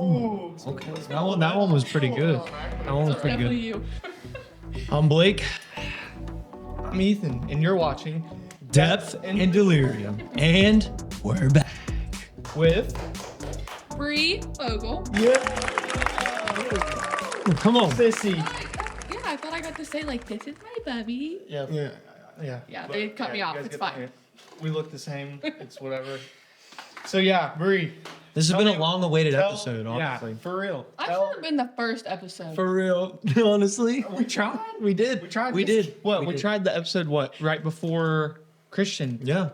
Oh, Okay. That one was pretty good. That one was pretty Definitely good. you. I'm Blake. I'm Ethan, and you're watching Depth and Delirium. And we're back. with. Bree Vogel. Come on. Sissy. Yeah, I thought I got to say, like, this is my bubby. Yeah. Yeah, they cut me off. you guys It's get the fine. point. We look the same. It's whatever. So yeah, Bree. This has Tell been a me- long-awaited tell- episode, honestly. Yeah, for real. I should have been the first episode. For real, honestly. We tried. We did. We tried. We did. What? We We did. tried the episode. What? Right before Christian. Yeah,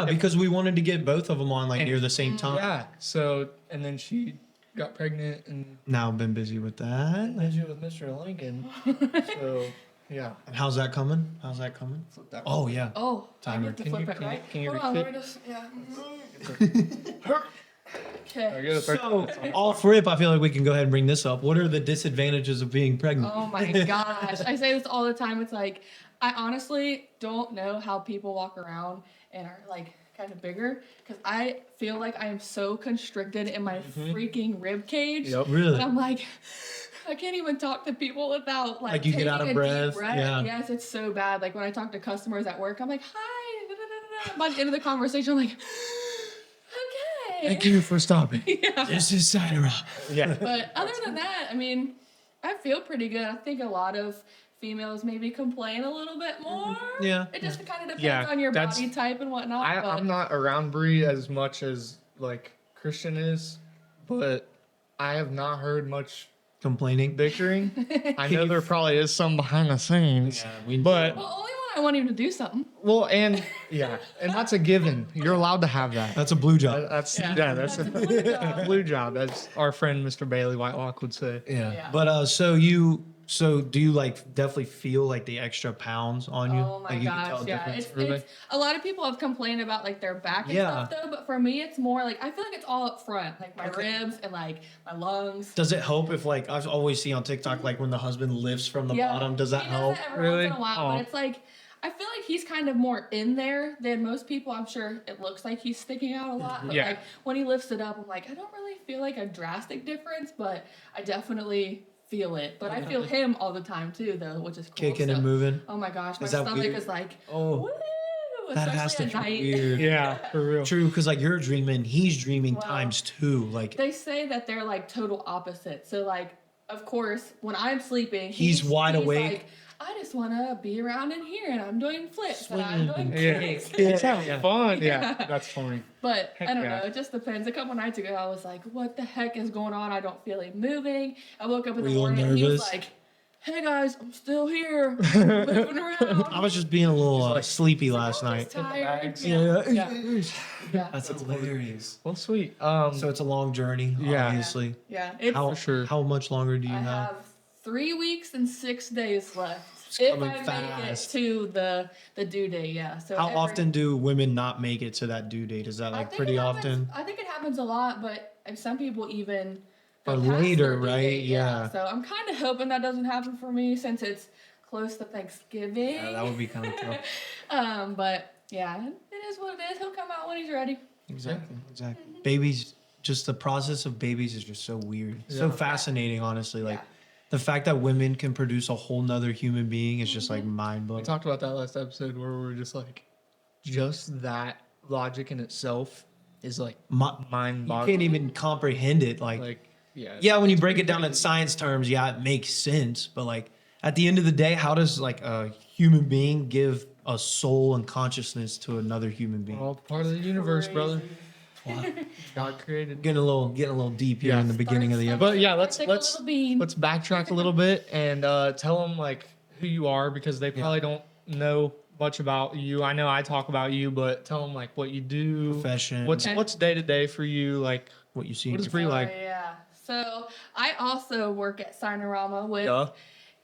because we wanted to get both of them on like near the same time. Yeah. So and then she got pregnant and Now I've been busy with that. busy with Mr. Lincoln. So yeah. And how's that coming? Flip that Oh yeah. Oh, Timer. I get to Can flip you- it, can you- right? can you Hold on, refit? let me just, yeah. I Okay. get it. So off rip, I feel like we can go ahead and bring this up. What are the disadvantages of being pregnant? Oh my gosh. I say this all the time. It's like, I honestly don't know how people walk around and are like kind of bigger because I feel like I am so constricted in my freaking rib cage. Yep. Really? And I'm like, I can't even talk to people without Like you get taking out of a deep breath, yeah. Yes, it's so bad. Like when I talk to customers at work, I'm like, hi. Da, da, da, da. By the end of the conversation, I'm like, okay. Thank you for stopping. Yeah. This is Sidera. Yeah. But other than that, I mean, I feel pretty good. I think a lot of females maybe complain a little bit more. Yeah. It just kind of depends Yeah, on your that's- body type and whatnot. but I'm not around Bree as much as like Christian is, but I have not heard much Complaining. bickering. I know there probably is some behind the scenes, we but well, only when I want him to do something. well, and that's a given. You're allowed to have that. That's a blue job. That's Yeah. that's a Blue job. blue job, as our friend Mr. Bailey Whitelock would say. Yeah. But so do you like definitely feel like the extra pounds on you? Oh my like you can gosh, tell a yeah. difference? It's a lot of people have complained about like their back and Yeah. stuff though, but for me it's more like I feel like it's all up front, like my Okay. ribs and like my lungs. Does it help if like I always see on TikTok like when the husband lifts from the Yeah, bottom? Does that he help? That every Really? once in a while, Aw. but it's like I feel like he's kind of more in there than most people. I'm sure it looks like he's sticking out a lot, but Yeah. like when he lifts it up, I'm like I don't really feel like a drastic difference, but I definitely feel it. But I feel him all the time too, though, which is cool. Kicking so- and moving. Oh my gosh, my Is that stomach weird? is like Oh, woo, that has to especially be at night. weird. Yeah, for real. True, because like you're dreaming, he's dreaming Wow. times two. Like They say that they're like total opposites. So like, of course, when I'm sleeping, He's wide awake. Like, I just want to be around in here, and I'm doing flips, and I'm doing Yeah. kicks. It's having Yeah. fun. Yeah, Yeah. that's funny. But Heck I don't yeah. know. It just depends. A couple nights ago, I was like, "What the heck is going on? I don't feel like moving." I woke up in Were the you morning, and he was nervous? like, "Hey guys, I'm still here, moving around." I was just being a little like- sleepy last I'm night. just tired. bags. Yeah. Yeah. That's hilarious. Well, sweet. So it's a long journey, Yeah. obviously. Yeah. It's How For sure. how much longer do you I have? have 3 weeks and 6 days left. It's If coming I make fast. it to the due date, yeah. So How every- often do women not make it to that due date? Is that I like think pretty it happens- often? I think it happens a lot, but some people even Or go past later, their due right? date, Yeah. So I'm kind of hoping that doesn't happen for me since it's close to Thanksgiving. Yeah, that would be kind of tough. But yeah, it is what it is. He'll come out when he's ready. Exactly. Babies, just the process of babies is just so weird. So Yeah. fascinating, honestly. Like Yeah. the fact that women can produce a whole nother human being is just like mind We blowing. talked about that last episode where we were just like, just that logic in itself is like You mind-boggling. can't even comprehend it. Like yeah, yeah, when you it's break it pretty down in crazy. science terms, yeah, it makes sense. But like at the end of the day, how does like a human being give a soul and consciousness to another human being? We're all part of the universe, brother. Wow. God created. Getting a little deep here Yeah. in the beginning of the Starts episode. But yeah, like a little bean. let's backtrack a little bit and tell them like who you are because they probably don't know much about you. I know I talk about you, but tell them like what you do, Profession, what's Okay. what's day to day for you, like what you see. what in is your- Bree like? Yeah. So I also work at Signorama with Duh.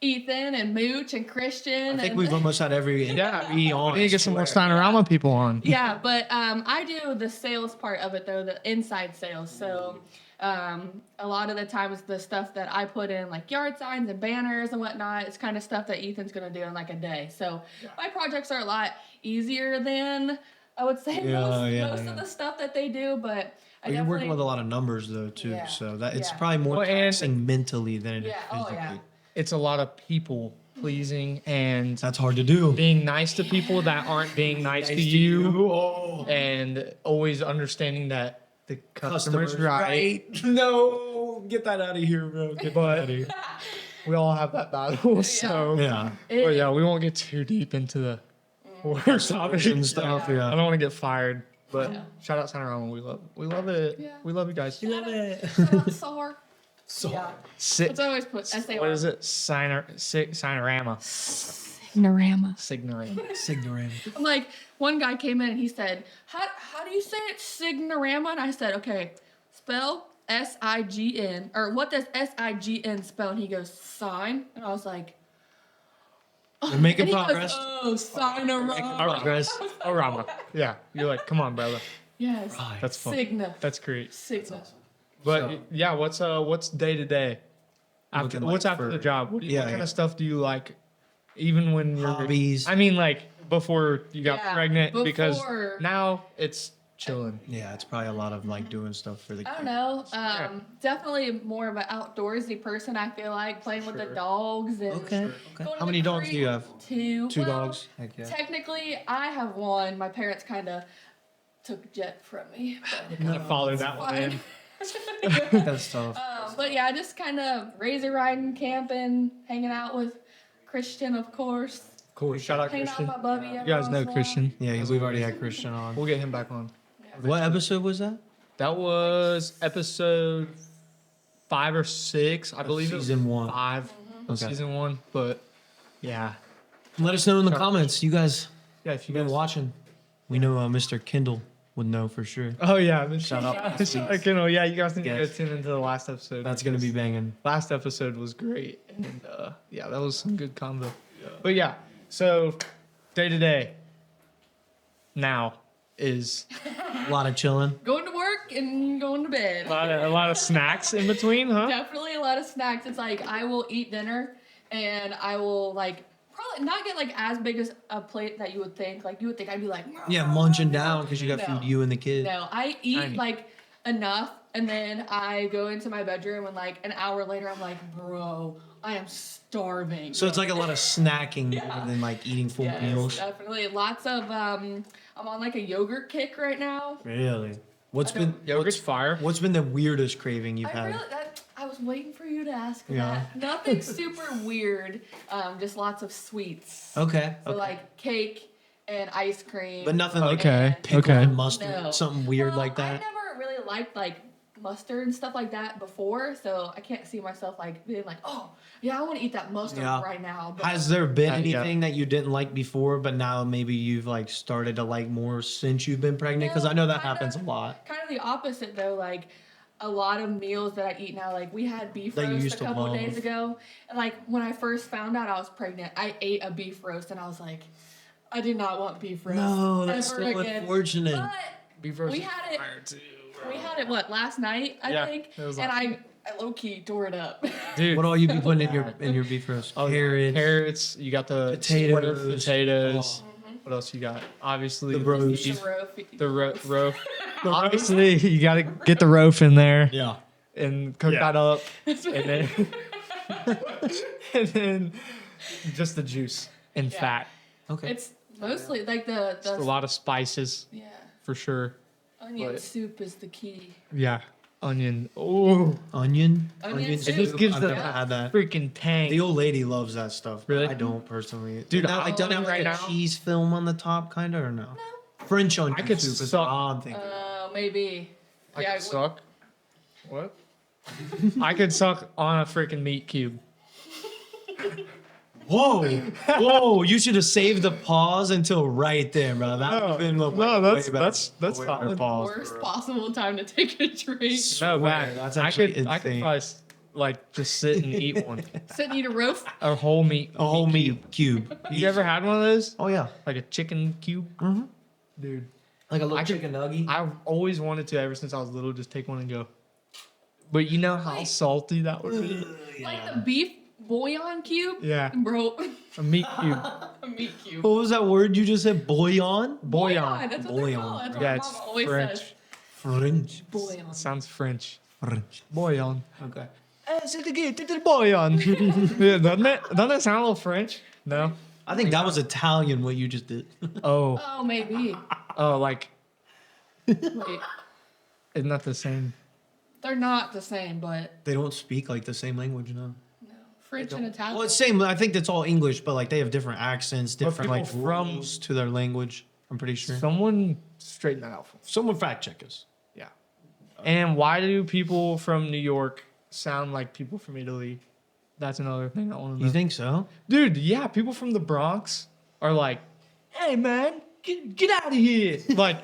Ethan and Mooch and Christian. I think and we've almost had every Yeah, be we need to get some more Signorama people on. yeah, but I do the sales part of it though, the inside sales. So a lot of the times the stuff that I put in like yard signs and banners and whatnot, it's kind of stuff that Ethan's gonna do in like a day. So my projects are a lot easier than I would say Yeah, most of the stuff that they do, but Well, you're working with a lot of numbers though too, Yeah, so that it's yeah. probably more Well, and- taxing mentally than it is Yeah, oh, physically. yeah. It's a lot of people pleasing and That's hard to do. being nice to people that aren't being nice to you, Oh. and always understanding that the customer's right. No, get that out of here, bro. Get But- that out of here. We all have that battle, so Yeah. but yeah, we won't get too deep into the work topics And stuff. I Yeah. don't want to get fired, but Yeah. shout out Santa Rama. We love it. Yeah. We love you guys. Love it. Sar. So Yeah. Si- It's always put S-A-R. what is it? Signorama. Signorama. Signorama. Signorama. I'm like, one guy came in and he said, how do you say it? Signorama? And I said, okay, spell S-I-G-N. Or what does S-I-G-N spell? And he goes, sign. And I was like, We're making and he progress. goes, oh, Signorama. Progress. Oh, Rama. Yeah. You're like, come on, brother. Yes. Right. That's fun. Signa. That's great. Signa. But So- yeah, what's day to day? After Looking like what's after for- the job? What Yeah, kind yeah. of stuff do you like? Even when you're Hobbies. I mean, like before you got Yeah, pregnant, because before- now it's chilling. Yeah, it's probably a lot of like doing stuff for the I don't kids. know. Yeah. Definitely more of an outdoorsy person. I feel like playing with the Sure. dogs and Okay. going Okay. to How the many dogs do you creek. have? Two. Two Well, dogs. Heck yeah. Technically, I have one. My parents kind of took Jet from me. Kind of follow that one in. That's tough. But yeah, just kind of razor riding, camping, hanging out with Christian, of course. Cool. Shout out Hanging out Christian. with my buddy. You guys know Christian. Yeah, we've already had Christian on. We'll get him back on. What episode was that? That was episode 5 or 6, I believe. Season 1. 5 of Okay. season 1. But yeah, Let us know in the comments. You guys yeah. If you been guys watching. We know Mr. Kendall would know for sure. Oh yeah, Shout out. I can, yeah, you guys need to go Yes. tune into the last episode. That's gonna be banging. Last episode was great, and yeah, that was some good combo. But yeah, so day to day now is A lot of chilling. Going to work and going to bed. a lot of snacks in between, huh? Definitely a lot of snacks. It's like I will eat dinner and I will like probably not get like as big as a plate that you would think. Like you would think I'd be like Yeah, munching down because you got No. food you and the kid. No, I eat Tiny. like enough and then I go into my bedroom and like an hour later I'm like, bro, I am starving. So it's like a lot of snacking Yeah. more than like eating full Yes, meals. definitely. Lots of I'm on like a yogurt kick right now. Really? What's I don't- been Yogurt's fire. what's been the weirdest craving you've had? I was waiting for you to ask Yeah. that. Nothing super weird. Just lots of sweets. Okay. So okay. like cake and ice cream. But nothing like Okay. pickle Okay. and mustard, No. something weird Well, like I that. never really liked like mustard and stuff like that before, so I can't see myself like being like, oh yeah, I want to eat that mustard Yeah. right now. But Has there been Yeah. anything that you didn't like before, but now maybe you've like started to like more since you've been pregnant? Because I know that kinda- happens a lot. kind of the opposite though. Like a lot of meals that I eat now, like we had beef That you roast used a to couple love. days ago, and like when I first found out I was pregnant, I ate a beef roast, and I was like, I did not want beef roast. No, that's ever so again. unfortunate. But Beef roast We is had it- fire too, we had it what last night, I Yeah, think, it was and last I low key tore it up. dude. What all you be putting in your beef roast? Oh, Carrots. carrots. You got the Potatoes. square potatoes. What else you got? Obviously The roast. beef, The roast. the roast. Obviously, you got to get the roast in there Yeah. and cook Yeah. that up, and then and then just the juice and Yeah. fat. Okay. It's mostly like the Just a lot of spices yeah. for sure. Onion But- soup is the key. Yeah, onion. Oh, Onion. Onion it just gives I've the never had that. freaking tang. The old lady loves that stuff. but Really? I don't personally. Dude, Now, like, I'm doesn't it have telling like you a right now- cheese film on the top, kind of, or no? French onion I could soup is suck- what I'm thinking. Maybe. I Yeah, could suck. What? I could suck on a freaking meat cube. Whoa, whoa! You should have saved the pause until right there, bro. That would have been No, that's- way better. that's Way better solid. pause, Worst bro. possible time to take a drink. No, Swear, man. that's I actually could insane. probably like just sit and eat one. Sit and eat a roast. A whole meat. A whole meat cube. You ever had one of those? Oh yeah. Like a chicken cube? Mm-hmm. Dude. Like a little I could- chicken nugget. I've always wanted to ever since I was little, just take one and go. But you know how Wait. salty that would be? Like the beef bouillon cube. Yeah. Bro. A meat cube. Meet cute. What was that word you just said? Bouillon? Bouillon. That's what Bouillon. they're called. That's what Yeah, my it's mom always French. says. French. Bouillon. Sounds French. French. Bouillon. Okay. C'est le bouillon. Yeah, doesn't it? Doesn't that sound a little French? No. I think that was Italian, what you just did. Oh. Oh, maybe. Oh, like, Wait, isn't that the same? they're not the same, but They don't speak like the same language, no. no. French and Italian. Well, it's same. I think that's all English, but like they have different accents, different people like from- rules to their language. I'm pretty sure. Someone straighten that out for me. Someone fact check us. Yeah. And why do people from New York sound like people from Italy? That's another thing I want to know. You think so? Dude, yeah, people from the Bronx are like, hey, man, get out of here. Like,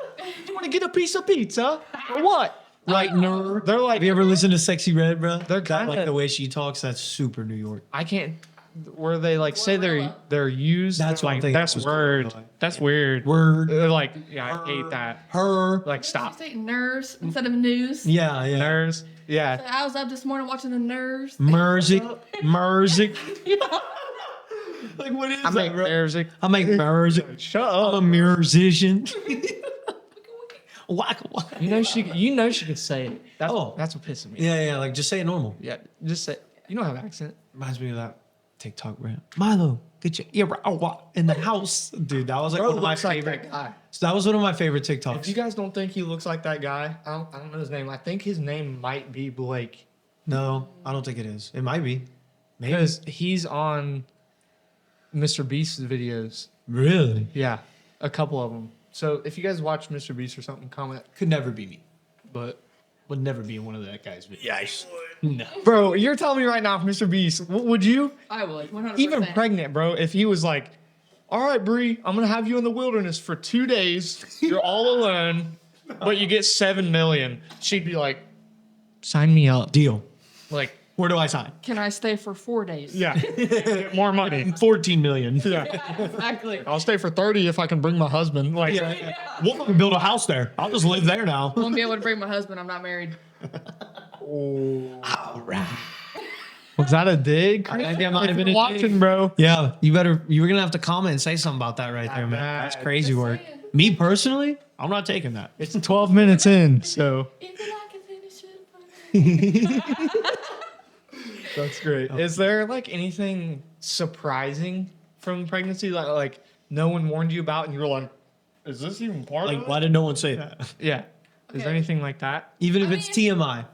you want to get a piece of pizza or what? Like nerd. They're like, Have you ever listened to Sexy Red, bro? They're That, kinda- like the way she talks. That's super New York. I can't, where they like say they're used. That's they're what I'm like, thinking. that's Was word. going. That's weird. Word. They're like, yeah, I hate that. Her. Like, Did stop. you say nerves instead of news? Yeah, yeah. Nerves. So Yeah. I was up this morning watching the nerves. Merzik. Merzik. Like what is I make music. I make Merzik. Shut I'm a up. musician. Whack, whack. You know she could say it. That's Oh. that's what pisses me. Yeah, yeah. Like just say it normal. Yeah, just say. You don't have accent. Reminds me of that TikTok rap. Milo, get your ear out in the house, dude. That was like Bro one of my looks like favorite. that guy. So that was one of my favorite If TikToks. you guys don't think he looks like that guy, I don't know his name. I think his name might be Blake No, I don't think it is. It might be. Maybe. because he's on Mr. Beast's videos. Really? Yeah, a couple of them. So if you guys watch Mr. Beast or something, comment. Could never be me. But Would never be in one of that guy's videos. Yes. No. bro, you're telling me right now, if Mr. Beast, would you? I would, 100%. Even pregnant, bro, if he was like, all right, Bree, I'm gonna have you in the wilderness for 2 days. You're all alone, but you get 7 million. She'd be like, sign me up. Deal. Like, Where do I sign? Can I stay for 4 days? yeah, get more money. 14 million. Yeah, Exactly. I'll stay for 30 if I can bring my husband. Like, We'll fucking build a house there. I'll just live there now. Won't be able to bring my husband. I'm not married. All right. was that a dig? I think that might have If been you're a watching, dig. bro. Yeah, you were gonna have to comment and say something about that right there, man. That's crazy Just work. saying. Me personally, I'm not taking that. It's 12 minutes in, so Even I can finish it. that's great. Is there like anything surprising from pregnancy that like no one warned you about, and you were like, "Is this even part Like, of it?" why did no one say that? Yeah. Is there Okay. anything like that? Even if I it's mean- TMI.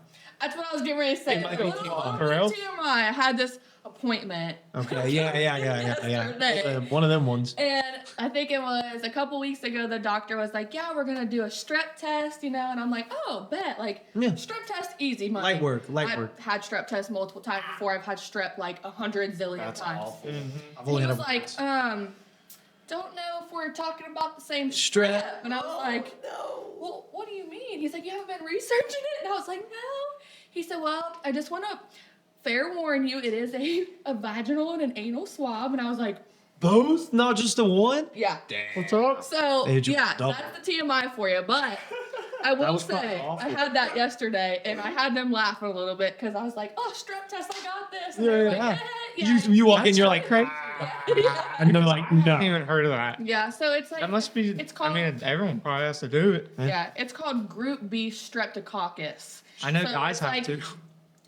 That's what I was getting ready to say. It might be For real? TMI. I had this appointment. Okay. Yeah. Yesterday. One of them ones. And I think it was a couple weeks ago, the doctor was like, yeah, we're going to do a strep test, And I'm like, oh, bet. Like, Yeah. strep test, easy money. Light work, light I've work. had strep tests multiple times before. I've had strep like 100 zillion times. I've He only was had like, don't know if we're talking about the same Strep. And I was like, well, what do you mean? He's like, you haven't been researching it? And I was like, no. He said, well, I just want to fair warn you, it is a vaginal and an anal swab. And I was like, both, not just the one. yeah. What's up? So, Age of yeah, double. that's the TMI for you. But I will was fucking say, awful. I had that yesterday, and I had them laughing a little bit because I was like, oh, strep test, I got this. And Yeah, they were yeah. like, yeah. You walk in, That's you're like, crazy. and they're like, I haven't no. even heard of that. Yeah, so it's like, That must be. It's called- I mean, everyone probably has to do it. yeah, it's called Group B streptococcus. I know So guys it's have like to.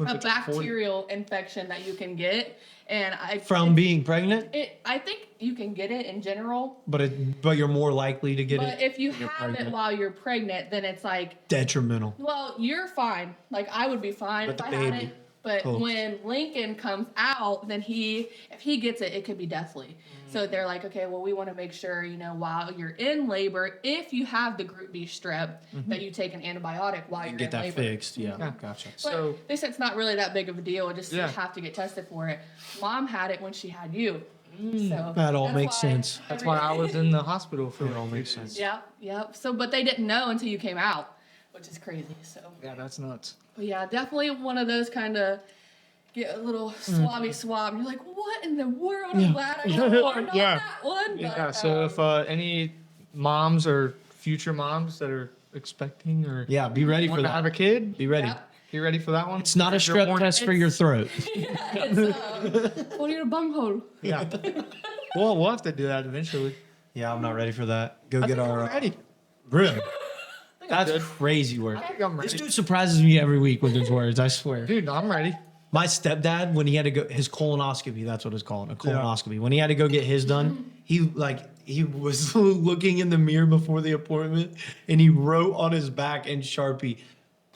a bacterial infection that you can get, and From being pregnant, I think you can get it in general, but you're more likely to get but it if you you're have it pregnant. while you're pregnant, then it's like, detrimental. well, you're fine. Like I would be fine But if the I had baby. it. But Cool. when Lincoln comes out, then if he gets it, it could be deathly. Mm. So they're like, okay, well, we want to make sure, while you're in labor, if you have the Group B strep, that you take an antibiotic while you're Get in that labor. fixed. Yeah, Yeah. gotcha. But So- they said it's not really that big of a deal. Just Yeah. you have to get tested for it. Mom had it when she had you. So That all that's makes why sense. That's why I was in the hospital for. It all makes sense. Yep. So, but they didn't know until you came out, which is crazy. So, Yeah, that's nuts. but yeah, definitely one of those kind of get a little swabby swab. And you're like, what in the world? I'm glad I got warned on Yeah. that one. Yeah. But, So if any moms or future moms that are expecting or Yeah, be ready for want to have that. a kid, Be ready. Yep. you ready for that one? It's not a You're strep warned- test for your throat. it's, what are your bunghole? Yeah. Well, we'll have to do that eventually. Yeah, I'm not ready for that. Go I get think our. I'm ready. Really? I'm That's good. crazy work. I think I'm This ready. dude surprises me every week with his words. I swear. Dude, I'm ready. My stepdad, when he had to go his colonoscopy, that's what it's called, a colonoscopy. When he had to go get his done, he was looking in the mirror before the appointment, and he wrote on his back in Sharpie,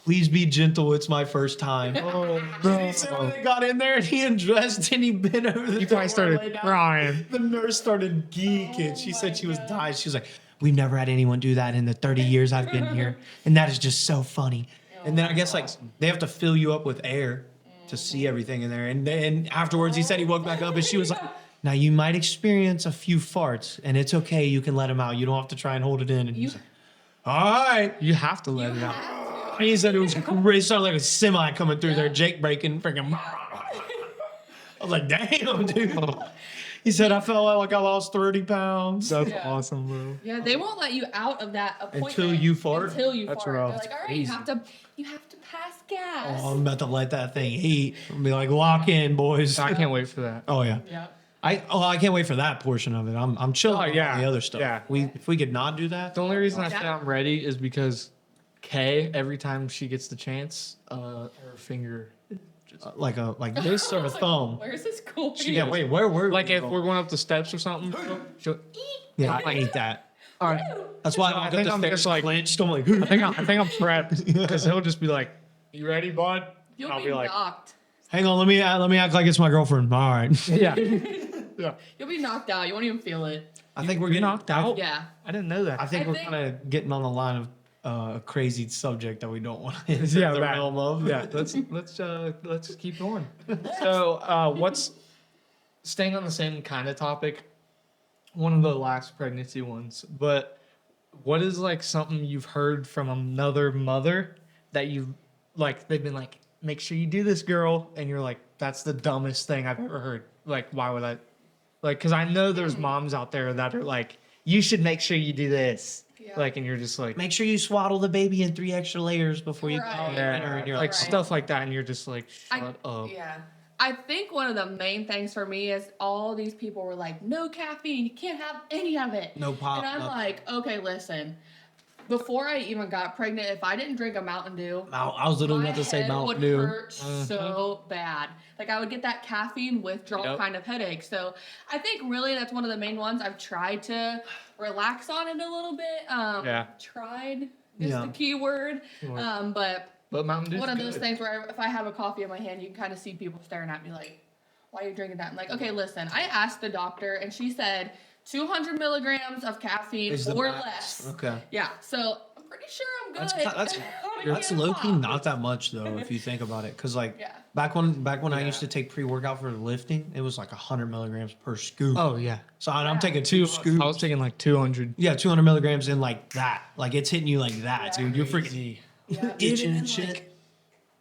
"Please be gentle. It's my first time." Oh, He said when they got in there and he undressed and he bent over the You door probably and started laid down. crying. The nurse started geeking. She said she was dying. She was like, "We've never had anyone do that in the 30 years I've been here, and that is just so funny." And then I guess like they have to fill you up with air to see everything in there. And then afterwards, he said he woke back up and she was like, "Now you might experience a few farts, and it's okay. You can let them out. You don't have to try and hold it in." And he's like, "All right." You have to let it out. And he said it was great. It sounded like a semi coming through there, Jake breaking, freaking. I was like, "Damn, dude." He said, "I felt like I lost 30 pounds." That's Yeah. awesome, bro. Yeah, they won't let you out of that appointment Until you fart? Until you That's fart. rough. They're like, all right, Crazy. you have to pass gas. Oh, I'm about to let that thing eat. I'm be like, "Lock in, boys." I can't wait for that. Oh yeah. Yeah. I can't wait for that portion of it. I'm chilling Oh, on yeah. the other stuff. Yeah. If we could not do that. The only reason I Yeah. say I'm ready is because Kay, every time she gets the chance, her finger, Like this or a thumb. Where's this going? Yeah, wait, where were like if we're going up the steps or something, she'll, Yeah, I hate that. all right. That's why I I think got I'm the just stairs like- clenched. I'm like, I think I'm prepped because he'll just be like, "You ready, bud?" You'll I'll be be like, knocked. "Hang on, let me act like it's my girlfriend." All right. "Yeah, yeah." You'll be knocked out. You won't even feel it. I think we're You're getting knocked out. Yeah. I didn't know that. I think I we're think- kind of getting on the line of a crazy subject that we don't want to enter Yeah, the that. realm of. Yeah, let's keep going. So, what's staying on the same kind of topic? One of the last pregnancy ones, but what is like something you've heard from another mother that you like? They've been like, "Make sure you do this, girl," and you're like, "That's the dumbest thing I've ever heard." Like, why would I? Like, because I know there's moms out there that are like, "You should make sure you do this." Yeah. Like, and you're just like, Make sure you swaddle the baby in 3 extra layers before you Right. and you're like like, stuff like that, and you're just like, shut up. Yeah. I think one of the main things for me is all these people were like, no caffeine, you can't have any of it. No pop, And I'm nothing. like, okay, listen. Before I even got pregnant, if I didn't drink a Mountain Dew, I was literally my about to say head Mountain would Dew. hurt so bad. Like I would get that caffeine withdrawal Yep. kind of headache. So I think really that's one of the main ones I've tried to relax on it a little bit. Yeah. Tried is Yeah. the key word. Sure. But Mountain Dew's one of those good. things where if I have a coffee in my hand, you can kind of see people staring at me like, why are you drinking that? I'm like, okay, listen, I asked the doctor and she said 200 milligrams of caffeine Is the or max. less. Okay. Yeah, so I'm pretty sure I'm good. That's low key not that much though if you think about it, because like Yeah. back when I Yeah. used to take pre-workout for lifting, it was like 100 milligrams per scoop. Oh yeah. So I'm Yeah. taking 2 scoops. I was taking like 200. Yeah, 200 milligrams in like that. Like it's hitting you like that, Yeah. dude. You're freaking Yeah. itching and Dude, shit. like,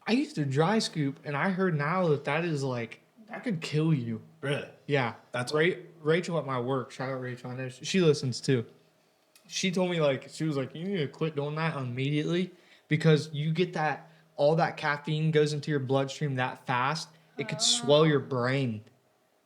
I used to dry scoop, and I heard now that is like that could kill you. Really? Yeah, That's Rachel at my work. Shout out Rachel. I know she listens too. She told me like she was like, you need to quit doing that immediately because you get that all that caffeine goes into your bloodstream that fast. It could swell your brain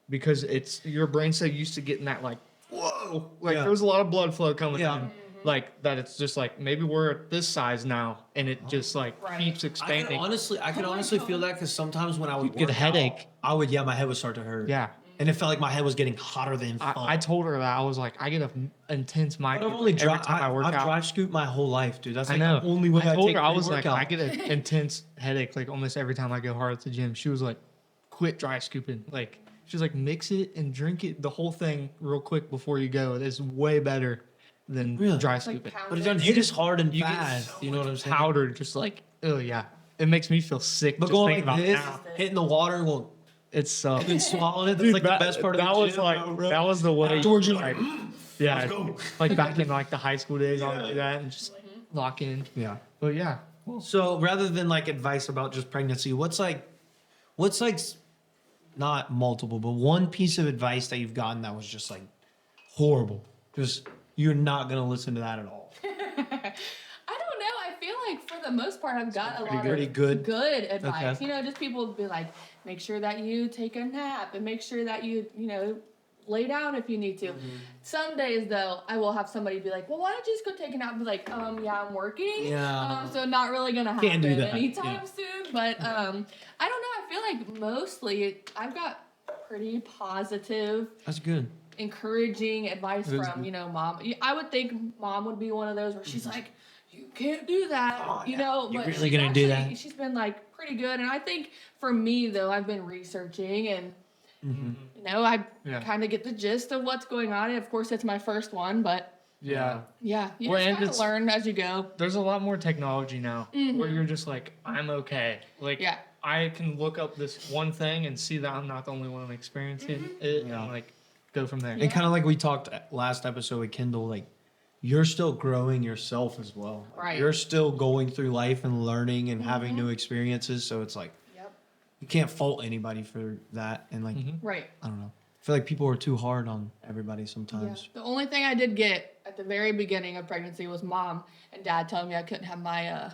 because it's your brain's so used to getting that like whoa, like Yeah. there was a lot of blood flow coming Yeah. in. Like that, it's just like maybe we're at this size now, and it just like Right. keeps I can expanding. honestly feel that because sometimes when I would get a work headache. out, my head would start to hurt. Yeah, And it felt like my head was getting hotter than fuck. I told her that I was like, I get a intense But migraine I've only every time I work I've out. dry scooped my whole life, dude. That's I like know. the only way I, told take her I was like, pre-workout. I get an intense headache like almost every time I go hard at the gym. She was like, quit dry scooping. Like she's like, mix it and drink it the whole thing real quick before you go. It is way better than Really? dry Like scooping. pound But it it. doesn't hit as hard and You get fast. so You know what I'm saying? Powdered, just like, oh yeah. It makes me feel sick. But just going thinking like about it this, now. hitting the water, and going, It's and then swallowing it. That's Dude, like that, the best part of that the was gym, like bro. that was the way. Afterwards, you're like, like, yeah, let's go. like back in like the high school days, I would do that and just lock in. Yeah. But yeah, So rather than like advice about just pregnancy, what's not multiple, but one piece of advice that you've gotten that was just like horrible? Just you're not gonna listen to that at all. I don't know. I feel like for the most part, I've got a lot pretty of good. advice. Okay. You know, just people would be like, make sure that you take a nap and make sure that you know, lay down if you need to. Some days though, I will have somebody be like, well, why don't you just go take a nap? And be like, yeah, I'm working. Yeah. So not really gonna happen Can't do that. anytime soon. But I don't know. I feel like mostly I've got pretty positive, That's good. encouraging advice It is from good. mom. I would think mom would be one of those where she's like, you can't do that, you know. You're But really she's gonna do actually- that? She's been like pretty good, and I think for me though, I've been researching and. You know, I Yeah. kind of get the gist of what's going on. And of course, it's my first one, but Yeah. yeah, you Well, just and kind of it's- learn as you go. There's a lot more technology now where you're just like, I'm okay. Like, Yeah. I can look up this one thing and see that I'm not the only one experiencing it, Yeah. and like go from there. Yeah. And kind of like we talked last episode with Kindle, like you're still growing yourself as well. Like, Right. You're still going through life and learning and having new experiences. So it's like Yep. you can't fault anybody for that. And like Right. I don't know. I feel like people are too hard on everybody Yeah. sometimes. The only thing I did get at the very beginning of pregnancy was mom and dad telling me I couldn't have my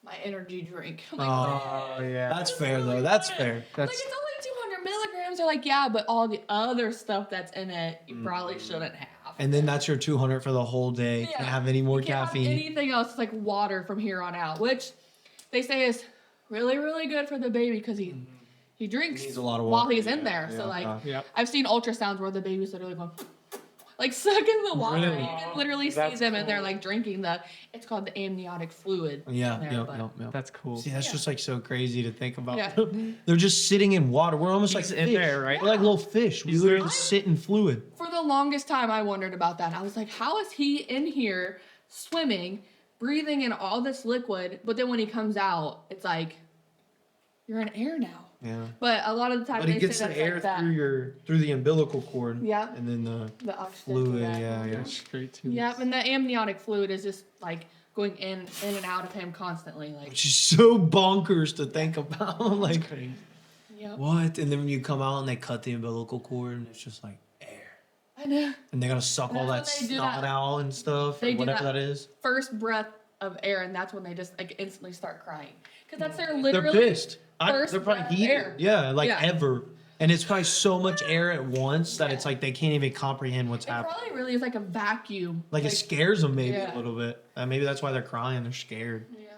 my energy drink. I'm like, Oh yeah. That's fair though. That's fair. like That's it's only 200 milligrams. They're like, yeah, but all the other stuff that's in it, you probably shouldn't have. And then that's your 200 for the whole day. Yeah. Can't have any more You can't have caffeine. anything else. It's like water from here on out, which they say is really, really good for the baby because he drinks Needs a lot of while water, he's in yeah, there. yeah. So like, Yep. I've seen ultrasounds where the baby's literally going, like sucking the water. Really? You can literally see That's them and they're like drinking it's called the amniotic fluid. Yeah, in there, yeah, but- yeah. That's cool. See, that's Yeah. just like so crazy to think about. Yeah. They're just sitting in water. We're almost He's like in fish. there, right? We're like little fish. We He's literally there. just sit in fluid. For the longest time, I wondered about that. I was like, how is he in here swimming, breathing in all this liquid, but then when he comes out, it's like, you're in air now. Yeah. But a lot of the time, But they it gets say the that's air like that. through the umbilical cord. Yeah. And then The oxygen. fluid. to that. Yeah, yeah. Straight to Yep, and the amniotic fluid is just like going in and out of him constantly. Like, Which is so bonkers to think about. Like, yep. what? And then when you come out and they cut the umbilical cord and it's just like air. I know. And they gotta suck all that That's when they do snot that. out and stuff. They Or do whatever that. that is. First breath of air, and that's when they just like instantly start crying because that's their They're literally pissed. first They're probably breath of heated. air. Yeah, like Yeah. ever. And it's probably so much air at once that it's like they can't even comprehend what's It happening. probably really is like a vacuum. Like it scares them maybe Yeah. a little bit. Maybe that's why they're crying. They're scared. Yeah.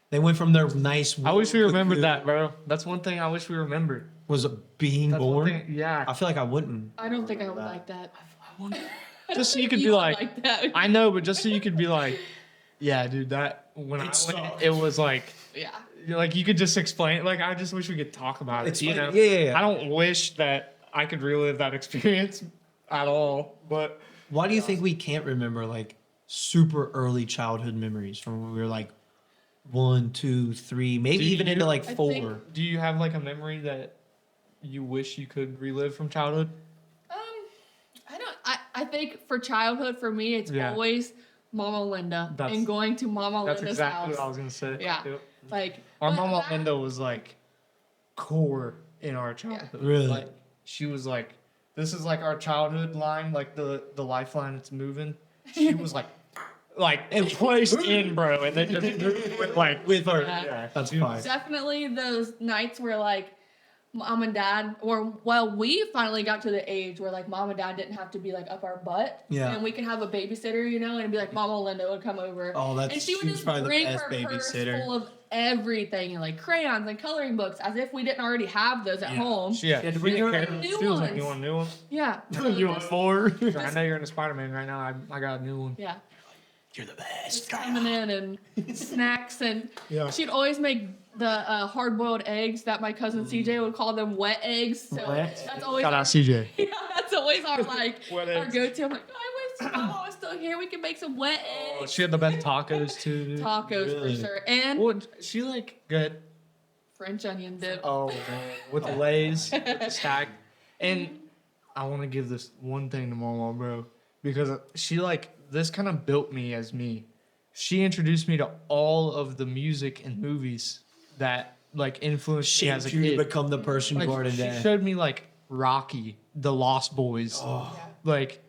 They went from their nice. I wish we warm remembered cocoon- that, bro. That's one thing I wish we remembered. Was it being That's one born? thing, yeah. I feel like I wouldn't. I don't think I would like that. Just so you could be would like, that. I know, but just so you could be like, yeah, dude, that when I went, sucked. it was like, Yeah. like you could just explain. Like I just wish we could talk about it. It's You like- know, yeah. I don't wish that I could relive that experience at all. But Why do you think we can't remember like super early childhood memories from when we were like 1, 2, 3, maybe Do you- even into like I 4? think- do you have like a memory that you wish you could relive from childhood? I don't. I think for childhood, for me, it's Yeah. always Mama Linda That's- and going to Mama That's Linda's exactly house. what I was gonna say. Yeah. Yep. Like Our but mama that- Linda was like core in our childhood. Really? Like she was like, this is like our childhood line, like the lifeline that's moving. She was like and placed in, bro, and then just went like With her. Yeah. That's Dude, fine. Definitely those nights where like mom and dad, or well, we finally got to the age where like mom and dad didn't have to be like up our butt. Yeah. And we could have a babysitter, you know, and it'd be like Mama Linda would come over. Oh, that's and she would she was just probably the bring best her purse babysitter. full of everything and like crayons and coloring books as if we didn't already have those at Yeah. home. yeah. had to bring her new She was like, ones. you want a new one? Yeah. You want 4? I know you're in a Spider-Man right now. I got a new one. Yeah. You're the Just best. coming in and snacks and Yeah. she'd always make the hard-boiled eggs that my cousin CJ would call them wet eggs. So Wet? that's always Shout our, out CJ. yeah, that's always our like Wet our eggs. go-to. I'm like, I wish Mama was still here. We could make some wet Oh, eggs. she had the best tacos too. Dude. Tacos Really? for sure, and Well, she like good. French onion dip. Oh, man. With the Lay's, with the stack. And I want to give this one thing to Mama, bro, because she like this kind of built me as me. She introduced me to all of the music and movies that like influenced me as a Shaped you to kid. become the person you are Like, she today. showed me like Rocky, The Lost Boys, Oh, Yeah. like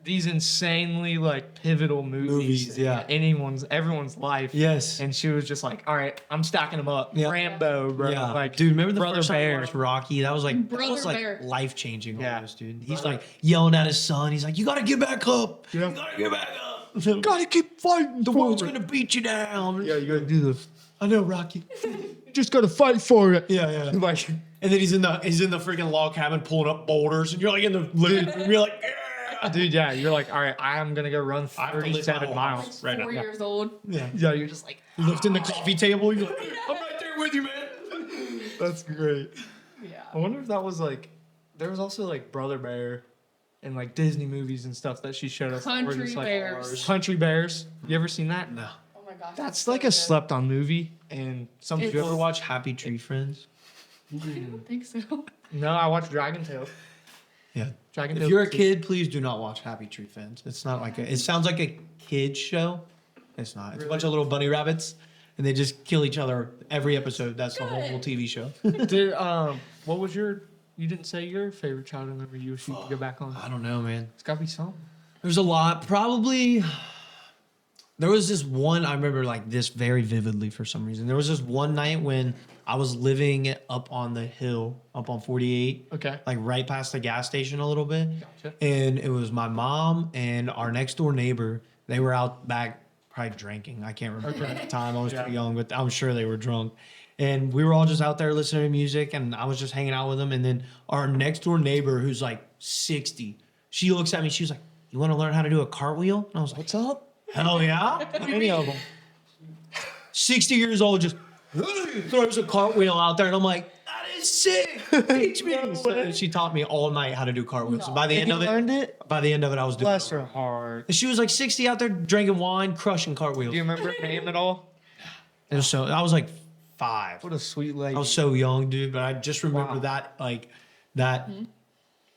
these insanely like pivotal movies yeah. in everyone's life. Yes. And she was just like, all right, I'm stacking them up. Yeah. Rambo, bro. Yeah, Like, dude, remember the Brother first time I Bear. watched Rocky? That was like Brother Bear. life changing. Yeah. Almost, dude. He's like yelling at his son. He's like, "You gotta get back up. Yeah. You gotta get back up. Gotta keep fighting. The world's gonna beat you down." Yeah, you gotta do this. I know, Rocky. You just gotta fight for it. Yeah, yeah. Like, And then he's in the freaking log cabin pulling up boulders, and you're like in the living room. You're like, yeah. dude, yeah, you're like, all right, I'm gonna go run I have to lift my 37 whole miles house right now. 4 years old. Yeah. Yeah, you're just like, Lifting the coffee table. You're like, I'm right there with you, man. that's great. Yeah. I wonder if that was like, there was also like Brother Bear and like Disney movies and stuff that she showed us. that were Country just, like, Bears. Country Bears. You ever seen that? No. Oh my gosh. That's so like a good. slept on movie and some. It's- You ever watch Happy Tree Friends? I don't think so. No, I watched Dragon Tale. Yeah. Dragon If Tale. you're a kid, please do not watch Happy Tree Friends. It's not like it sounds like a kid's show. It's not. It's a bunch of little bunny rabbits, and they just kill each other every episode. That's the whole TV show. Did what was your? You didn't say your favorite childhood memory you wish you could go back on. I don't know, man. It's gotta be something. There's a lot. Probably. There was this one I remember like this very vividly for some reason. There was this one night when I was living up on the hill, up on 48, Okay. like right past the gas station a little bit. Gotcha. And it was my mom and our next door neighbor. They were out back probably drinking. I can't remember at the time. I was too young, but I'm sure they were drunk. And we were all just out there listening to music, and I was just hanging out with them. And then our next door neighbor, who's like 60, she looks at me. She was like, "You want to learn how to do a cartwheel?" And I was like, What's up? "Hell yeah!" Any of them? 60 years old, just throws a cartwheel out there, and I'm like, "That is sick! Teach me." So she taught me all night how to do cartwheels. And by the end of it, it. I was doing. Bless her heart. And she was like 60 out there drinking wine, crushing cartwheels. Do you remember her name at all? It was so I was like 5. What a sweet lady. I was so young, dude, but I just remember Wow. that like that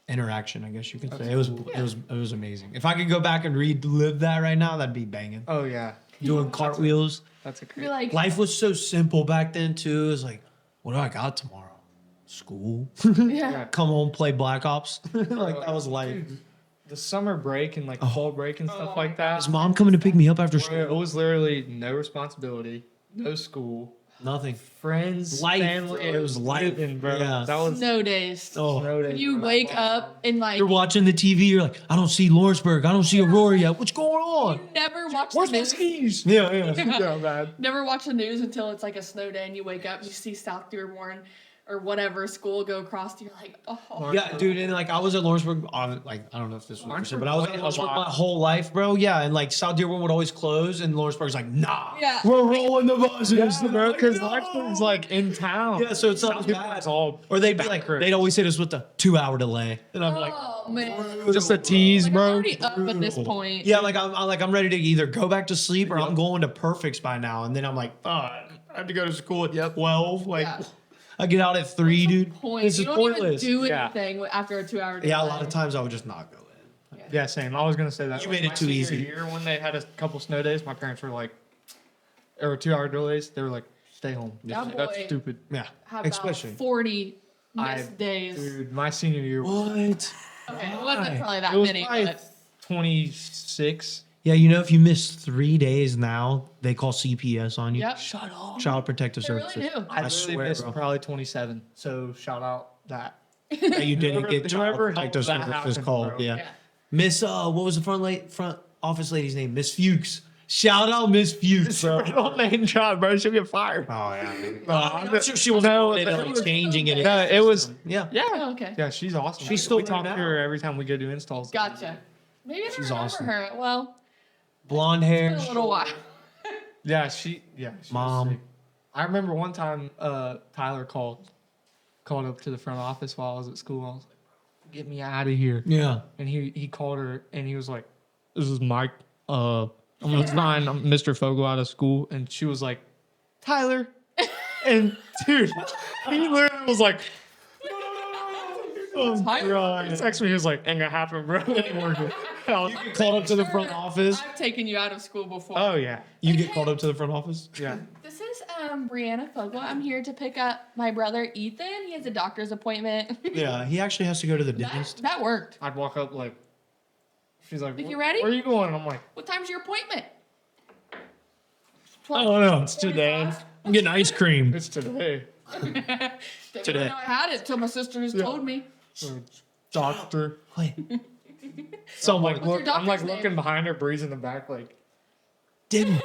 interaction, I guess you could say. It was amazing. If I could go back and relive that right now, that'd be banging. Oh yeah. Doing cartwheels. That's a You're great. like, Life was so simple back then too. It was like, what do I got tomorrow? School. yeah. Come home, play Black Ops. Like that was life. Dude, the summer break and like fall break and stuff like that. Is mom coming to pick me up after Where it school? was literally no responsibility, no school, Nothing. friends, Life, family. bro. It was life. living, bro. Yeah. That was Snow days. Oh. snow days, You bro. wake up and like You're watching the TV, you're like, I don't see Lawrenceburg, I don't see Aurora yet. What's going on? never watch Where's the my news. skis? Yeah, yeah. Yeah, man. Never watch the news until it's like a snow day and you wake up and you see South Dearborn or whatever school go across. You're like, oh. Yeah, dude, and like I was at Lawrenceburg, like I don't know if this was, Lawrenceburg but I was at played a Lawrenceburg lot. my whole life, bro. Yeah, and like South Dearborn would always close, and Lawrenceburg's like, nah, Yeah. we're rolling the buses, Bro, because Like, Lawrenceburg's like in town. yeah, so it's not as South bad. Dearborn's all Or they'd be back like, roads. they'd always hit us with the 2-hour delay, and I'm like, Oh man. just a tease, Like, I'm bro. already up at this point. yeah, like I'm ready to either go back to sleep or I'm going to Perfects by now, and then I'm like, fuck, I have to go to school at 12. Like, Yeah. I get out at 3, dude. Point. This You is don't pointless. even do Yeah. anything after a 2-hour delay. Yeah, a lot of times I would just not go in. Yeah, same. I was gonna say that. You made it My too senior easy. Year when they had a couple snow days, my parents were like, or 2-hour delays. They were like, "Stay home." That That's boy- stupid. Yeah, How about especially. 40 missed days? Dude, my senior year was What? Okay, it wasn't probably that it was many, probably but 26. Yeah, you know, if you miss 3 days now, they call CPS on you. yep. Shut up. Child Protective They really Services. do. I, I swear, swear, missed bro. probably 27. So shout out that. That you didn't Whoever- get Child whoever Protective helped that Services happen, called. bro. Yeah. Yeah. Miss, what was the front office lady's name? Miss Fuchs. Shout out Miss Fuchs, bro. Don't name drop, bro. She'll get fired. Oh, yeah. I'm sure she was no, like changing it. No, it was. Yeah. Yeah. Oh, okay. Yeah, she's awesome. She's still we talk there to now. her every time we go do installs. Gotcha. Maybe I don't She's remember awesome. her. Well, Blonde it's hair. been a little while. Yeah, she was Mom. sick. I remember one time Tyler called up to the front office while I was at school. I was like, "Get me out of here!" Yeah. And he called her and he was like, "This is Mike. I'm gonna sign Mr. Fogel out of school." And she was like, "Tyler," and dude, he literally was like, "Oh Tyler. god!" He texted me. He was like, "Ain't gonna happen, bro." You get called up to the front office. I've taken you out of school before. Oh yeah, You get called up to the front office. yeah. This is Brianna Fogel. I'm here to pick up my brother Ethan. He has a doctor's appointment. Yeah, he actually has to go to the that, dentist. that worked. I'd walk up like, She's like, Think you ready? Where are you going? And I'm like, What time's your appointment? I don't know. it's today. I'm getting ice cream. It's today. Today. I had it till my sister just told me. Doctor. Wait, So I'm like, What's your I'm like doctor's name? looking behind her, Bree's in the back, like, didn't.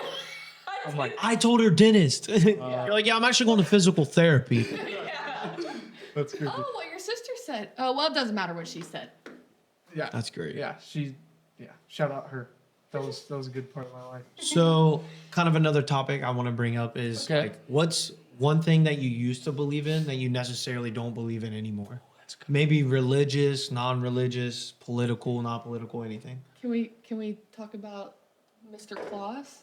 I'm like, I told her dentist. You're like, yeah, I'm actually going to physical therapy. that's good. Oh, what your sister said. Oh, well, it doesn't matter what she said. Yeah. That's great. Yeah. Shout out her. That was a good part of my life. So, kind of another topic I want to bring up is Okay. like, what's one thing that you used to believe in that you necessarily don't believe in anymore? Maybe religious, non-religious, political, not political, anything. Can we talk about Mr. Claus?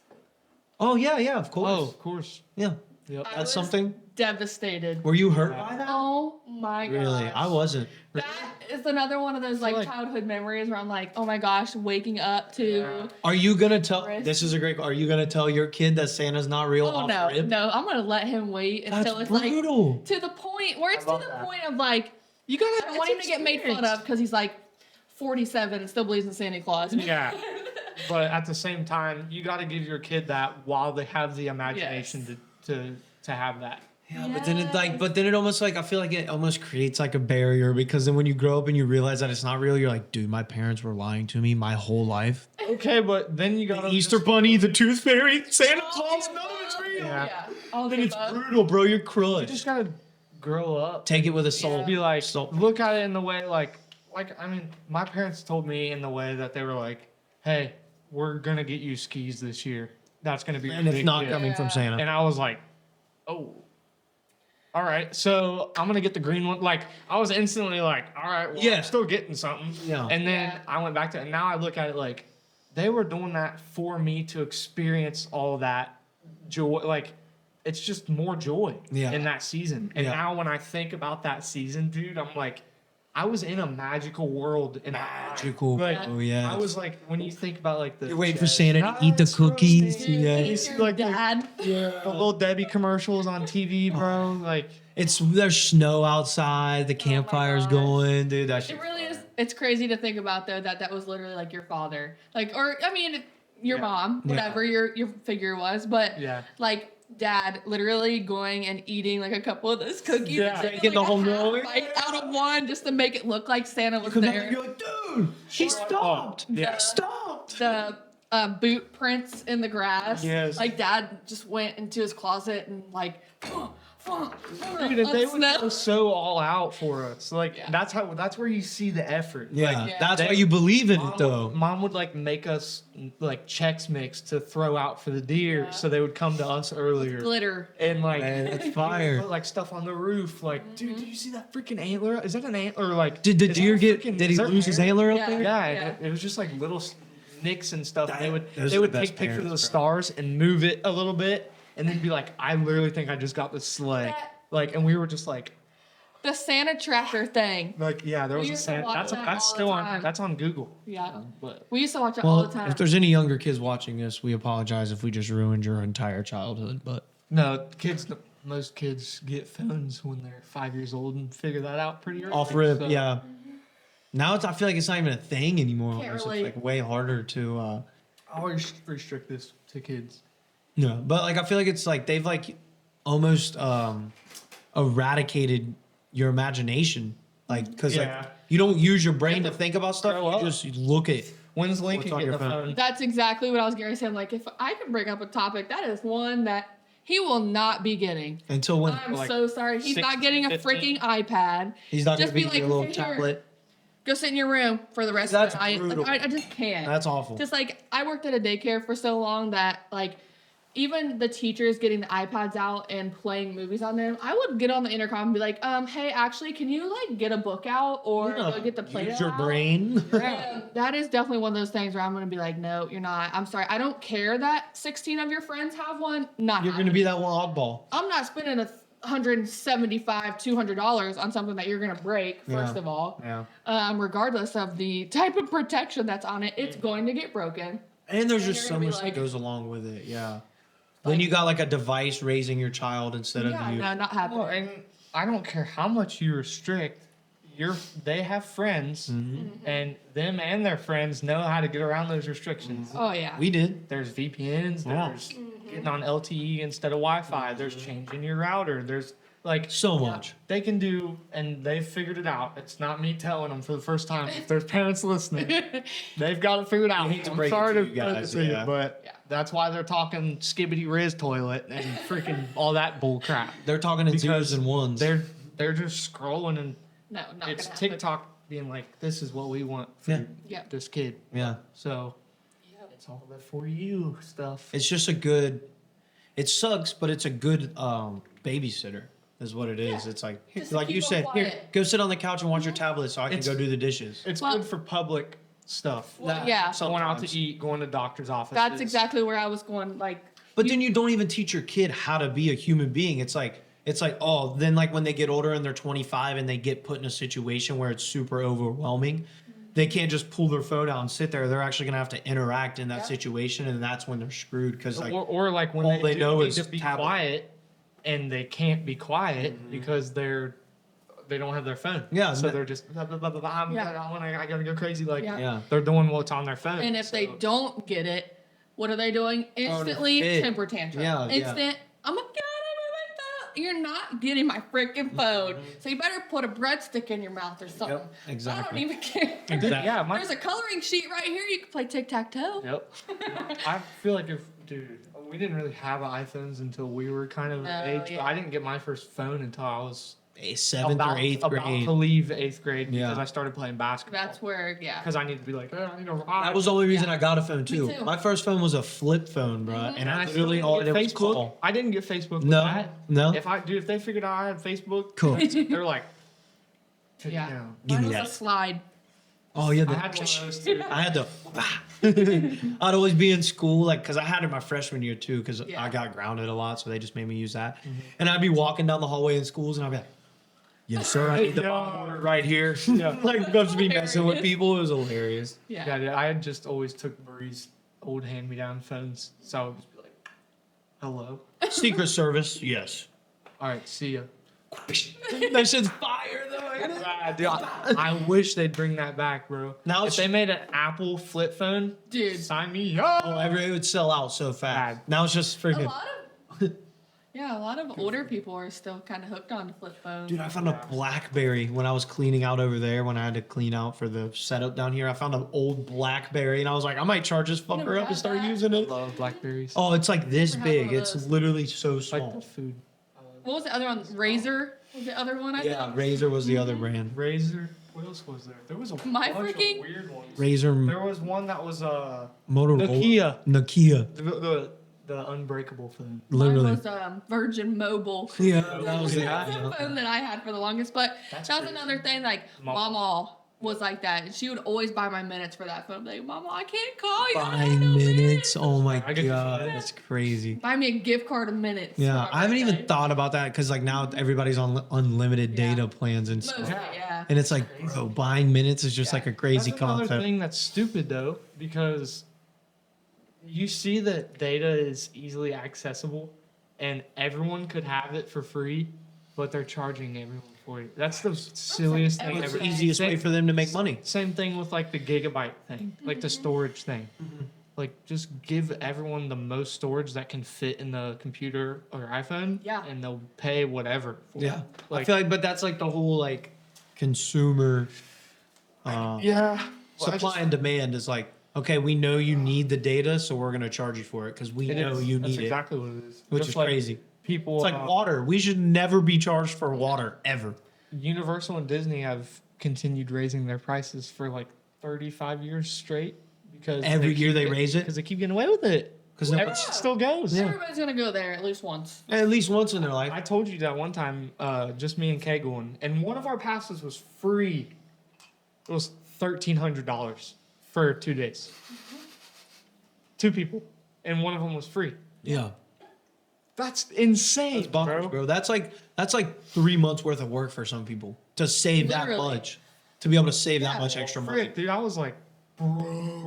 Oh yeah, of course. Oh, of course. Yeah, Yep. I that's was something. Devastated. Were you hurt by that? Oh my god. Really, I wasn't. That is another one of those like like- childhood memories where I'm like, oh my gosh, waking up to. Yeah. Are you gonna tell? Chris? This is a great. Are you gonna tell your kid that Santa's not real? Oh off no, rip? no, I'm gonna let him wait until That's it's brutal. like to the point where it's to love the that. point of like You gotta. I don't want him to get made fun of because he's like 47 and still believes in Santa Claus. Yeah. But at the same time, you got to give your kid that while they have the imagination to have that. Yeah, but then it almost like I feel like it almost creates like a barrier because then when you grow up and you realize that it's not real, you're like, dude, my parents were lying to me my whole life. Okay, but then you got The Easter Bunny, the Tooth Fairy, Santa Claus, none of it's real. Yeah. All Then the it's above. brutal, bro. You're You crushed. just gotta grow up. Take it with a soul. Be like, So- look at it in the way like I mean, my parents told me in the way that they were like, hey, we're gonna get you skis this year. That's gonna be your And it's big not gift." coming from Santa. And I was like, oh. All right, so I'm gonna get the green one. Like I was instantly like, all right, well, Yeah. I'm still getting something. Yeah. And then Yeah. I went back to it, and now I look at it like they were doing that for me to experience all that joy. Like it's just more joy Yeah. in that season. And Yeah. now when I think about that season, dude, I'm like, I was in a magical world. In Magical. Like, Oh yeah. I was like, when you think about like the You're waiting for Santa to eat the chestnuts cookies. roasting, Yeah. you see, like, Dad. the little Debbie commercials on TV, bro. Like, There's snow outside. The campfire's gosh. going, dude. That It shit. really is. It's crazy to think about though that was literally like your father, like, or I mean, your Yeah. mom, Yeah. whatever your figure was, but yeah. like dad literally going and eating like a couple of those cookies, Yeah. and taking, Getting the like, a whole half meal. bite out of one just to make it look like Santa was Come back there. and you're like, dude, he stopped. Yeah. Stopped. The boot prints in the grass. Yes. Like dad just went into his closet and like. Dude, and they would snow. go so all out for us. Like Yeah. that's where you see the effort. Yeah, Yeah. that's They- why you believe in Mom, it, though. Mom would like make us like Chex Mix to throw out for the deer, Yeah. so they would come to us earlier. Glitter. And like, Man, that's we would fire. Put like stuff on the roof. Like, dude, did you see that freaking antler? Is that an antler? Like, Did the is that deer get? freaking- Did is he there lose his hair? antler up Yeah. there? Yeah, Yeah. It was just like little nicks and stuff. And Those they are the would best take pictures of the parents, bro. stars and move it a little bit, and then be like, I literally think I just got this sleigh. That- Like, and we were just like, The Santa tractor thing. yeah, there was We a used to Santa. watch That's that that's all the still on. time. That's on Google. Yeah. But We used to watch it all Well, the time. if there's any younger kids watching this, we apologize if we just ruined your entire childhood. But no, most kids get phones when they're 5 years old and figure that out pretty early. off rip, So- yeah. Now I feel like it's not even a thing anymore. Can't Almost. really- It's like way harder to. I always restrict this to kids. No, but like I feel like it's like they've like almost eradicated your imagination, like because Yeah. like you don't use your brain to think about stuff. Grow You up. just look at. When's Lincoln What's on getting your a phone? phone? That's exactly what I was going to say. I'm like, if I can bring up a topic, that is one that he will not be getting. Until when I'm like so sorry. He's not getting a 16, freaking iPad. he's not Just gonna be be like, your little "Here, tablet. Go sit in your room for the rest That's of the night. brutal. Like, I just can't. That's awful. Just like I worked at a daycare for so long that like even the teachers getting the iPads out and playing movies on them, I would get on the intercom and be like, hey, actually, can you like get a book out or Yeah, go get the play use your out? brain. And that is definitely one of those things where I'm gonna be like, no, you're not. I'm sorry. I don't care that 16 of your friends have one. Not You're gonna happening. be that one oddball. I'm not spending $175, $200 on something that you're gonna break. First Yeah. of all, Yeah. regardless of the type of protection that's on it, it's going to get broken. And there's And just you're so gonna be much like- that goes along with it. Yeah. Then you got like a device raising your child instead Yeah, of you. no, not happening. Well, and I don't care how much you restrict, they have friends, and them and their friends know how to get around those restrictions. Oh yeah. We did. There's VPNs. Yeah. There's getting on LTE instead of Wi-Fi. There's changing your router. There's like So much. they can do, and they've figured it out. It's not me telling them for the first time. If there's parents listening, they've got it figured out. hate to I'm break it sorry to to you guys, say it, yeah. but Yeah. that's why they're talking skibbity riz toilet and freaking all that bull crap. They're talking in Because zeros and ones. They're just scrolling, and No, not it's gonna happen. TikTok being like, "This is what we want for Yeah. Yeah. this kid." Yeah. So it's all the for you stuff. It's just a good. It sucks, but it's a good babysitter. Is what it is. Yeah. It's like, Just to like you keep 'em said, here, quiet. go sit on the couch and watch your tablet so I can It's- go do the dishes. It's Well- good for public stuff. Well, yeah. Going out Sometimes. to eat, going to doctor's office. That's exactly where I was going. Like, But then you don't even teach your kid how to be a human being. It's like, oh, then like when they get older and they're 25 and they get put in a situation where it's super overwhelming, they can't just pull their phone out and sit there. They're actually gonna have to interact in that Yeah. situation, and that's when they're screwed. Because like, or like when all they they know need is to be tablet. quiet, and they can't be quiet because they don't have their phone. Yeah, So and they're just blah, blah, blah, blah, blah, Yeah. I gotta go crazy. Like Yeah. yeah, they're doing what's on their phone. and if they so- don't get it, what are they doing? Instantly fit. temper tantrum. Yeah, yeah. Instant. I'm gonna get out of my phone. You're not getting my freaking phone. So you better put a breadstick in your mouth or something. Yep, exactly. I don't even care. Exactly. Yeah, my, There's a coloring sheet right here. You can play tic tac toe. Yep. I feel like we didn't really have iPhones until we were kind of No, age. yeah. But I didn't get my first phone until I was seventh or eighth about grade. to leave eighth grade because Yeah. I started playing basketball. That's where, yeah. Because I need to be like, I need to ride. That was the only reason Yeah. I got a phone too. too. My first phone was a flip phone, bro, and And I I still literally didn't all I get did was Facebook. call. I didn't get Facebook with No, that. no. If they figured out I had Facebook, Cool. they're like, Yeah. yeah. Give Mine me was that. a slide. Oh yeah, I had one of those too. I had to. I'd always be in school, like, because I had it my freshman year too, because Yeah. I got grounded a lot, so they just made me use that. And I'd be walking down the hallway in schools, and I'd be like, "Yes, sir, I need the Yeah. bottom order right here." Yeah, like, just be messing with people. It was hilarious. Yeah. Yeah, dude, I had just always took Bree's old hand-me-down phones, so I would just be like, "Hello, Secret Service, yes. all right, see ya." That shit's fire though. Yeah, dude, I wish they'd bring that back, bro. Now If it's they made an Apple flip phone, Dude. sign me up. it would sell out so fast. Bad. Now it's just A freaking. lot of yeah, a lot of older people are still kind of hooked on flip phones. Dude, I found a BlackBerry when I was cleaning out over there. When I had to clean out for the setup down here, I found an old BlackBerry, and I was like, I might charge this never fucker up had and start that. using I it. love Blackberries. Oh, it's like this Never had one big. of It's those. literally so Like small. the food. What was the other one? Razor was the other one. I Yeah, think. Razer was the other brand. Razor. What else was there? There was a My bunch freaking- of weird ones. Razer, There was one that was Motorola, Nokia. Nokia, The unbreakable phone. literally. Mine was Virgin Mobile. Yeah, that was it. That's the phone that I had for the longest. But That's that was crazy. another thing. Like Mama was like that, and she would always buy my minutes for that phone. Like, Mama, I can't call you. I don't have 5 no minutes. Oh my I get you for god, that. that's crazy. Buy me a gift card of minutes. for Yeah, my I haven't even birthday. thought about that because like now everybody's on unlimited Yeah. data plans and Mostly, stuff. yeah. And it's like, bro, buying minutes is just like a crazy That's another concept. thing that's stupid though, because you see that data is easily accessible, and everyone could have it for free, but they're charging everyone for it. That's the silliest thing everything. It's ever. the easiest way for them to make money. Same thing with like the gigabyte thing, like the storage thing. Like just give everyone the most storage that can fit in the computer or iPhone. Yeah. And they'll pay whatever. For Yeah, it. I Like feel like, but that's like the whole like consumer yeah. supply and demand is like, okay, we know you need the data, so we're gonna charge you for it because we know you That's need it, exactly what it is. which Just is like crazy. People. It's like water. We should never be charged for water ever. Universal and Disney have continued raising their prices for like 35 years straight because Every year they raise it? because they keep getting away with it. Because It still goes. Yeah. Everybody's gonna go there at least once. at least once in their life. I told you that one time, just me and Kay going, and one of our passes was free. It was $1,300 for 2 days. 2 people, and one of them was free. Yeah. That's insane, It's bonkers, bro. That's like 3 months worth of work for some people to save that Literally. much, to be able to save that Yeah. much extra money. Frick, dude, I was like,